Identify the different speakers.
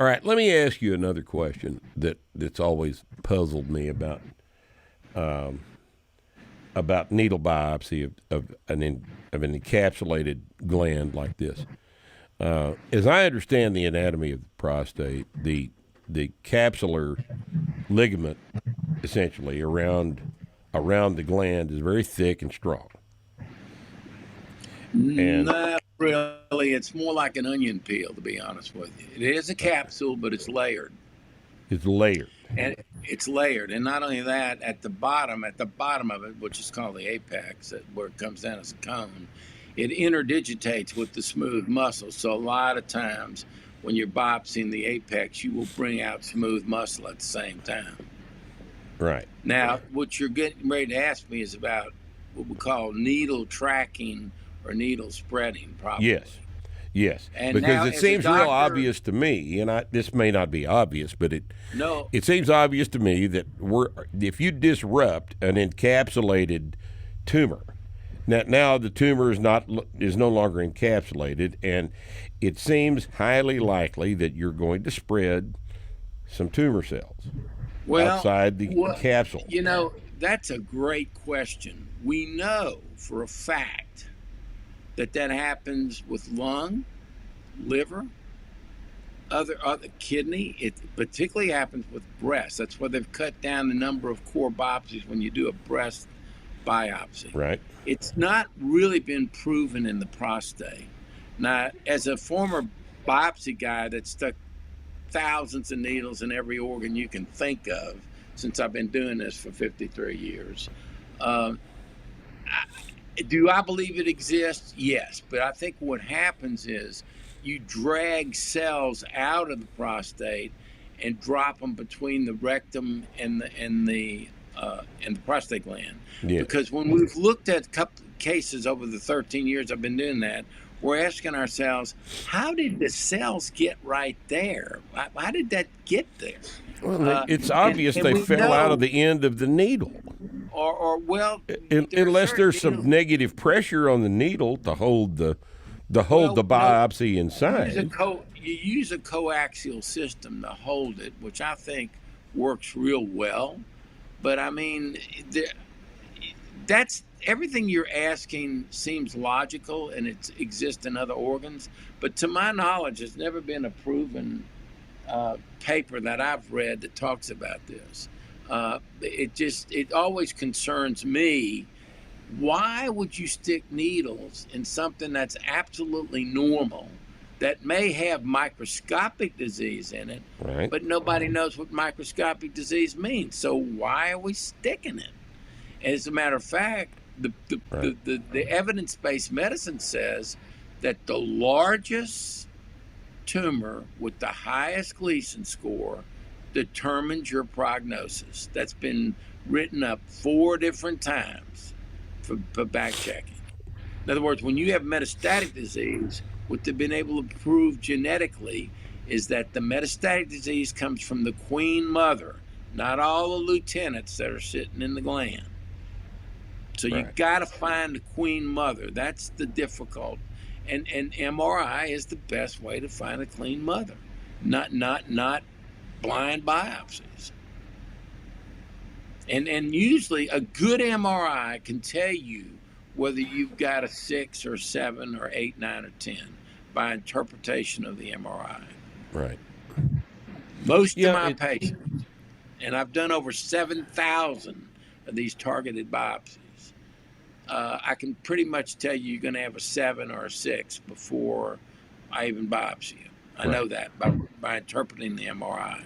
Speaker 1: All right, let me ask you another question that's always puzzled me about needle biopsy of an encapsulated gland like this. As I understand the anatomy of the prostate, the capsular ligament, essentially around the gland, is very thick and strong. And
Speaker 2: Not really. It's more like an onion peel, to be honest with you. It is a capsule, but it's layered.
Speaker 1: it's layered.
Speaker 2: And it's layered. And not only that, at the bottom of it, which is called the apex, where it comes down as a cone, it interdigitates with the smooth muscle. So a lot of times when you're biopsying the apex, you will bring out smooth muscle at the same time.
Speaker 1: Right.
Speaker 2: Now, what you're getting ready to ask me is about what we call needle tracking or needle spreading, probably.
Speaker 1: Yes,
Speaker 2: And
Speaker 1: because
Speaker 2: now,
Speaker 1: it
Speaker 2: as a
Speaker 1: seems real
Speaker 2: doctor,
Speaker 1: obvious to me, and this may not be obvious, but
Speaker 2: no,
Speaker 1: it seems obvious to me that if you disrupt an encapsulated tumor, now the tumor is no longer encapsulated, and it seems highly likely that you're going to spread some tumor cells outside the capsule.
Speaker 2: You know, that's a great question. We know for a fact that happens with lung, liver, other kidney. It particularly happens with breast. That's why they've cut down the number of core biopsies when you do a breast biopsy.
Speaker 1: Right.
Speaker 2: It's not really been proven in the prostate. Now, as a former biopsy guy that stuck thousands of needles in every organ you can think of since I've been doing this for 53 years, do I believe it exists? Yes. But I think what happens is you drag cells out of the prostate and drop them between the rectum and the prostate gland.
Speaker 1: Yeah.
Speaker 2: Because when we've looked at a couple of cases over the 13 years I've been doing that, we're asking ourselves, how did the cells get right there? How did that get there?
Speaker 1: Well, it's obvious they fell out of the end of the needle. Unless there's some negative pressure on the needle to hold the biopsy inside.
Speaker 2: You use a coaxial system to hold it, which I think works real well. But I mean, that's everything you're asking seems logical, and it exists in other organs. But to my knowledge, there's never been a proven paper that I've read that talks about this. It always concerns me. Why would you stick needles in something that's absolutely normal, that may have microscopic disease in it,
Speaker 1: right,
Speaker 2: but nobody knows what microscopic disease means? So why are we sticking it? As a matter of fact, the evidence-based medicine says that the largest tumor with the highest Gleason score determines your prognosis. That's been written up 4 different times for back checking. In other words, when you have metastatic disease, what they've been able to prove genetically is that the metastatic disease comes from the queen mother, not all the lieutenants that are sitting in the gland. So you got to find the queen mother. That's the difficult. And MRI is the best way to find a clean mother, not blind biopsies. And usually a good MRI can tell you whether you've got a 6 or 7 or 8, 9 or 10 by interpretation of the MRI.
Speaker 1: Right.
Speaker 2: Most of my patients, and I've done over 7,000 of these targeted biopsies, I can pretty much tell you you're going to have a 7 or a 6 before I even biopsy you. I know that by interpreting the MRI.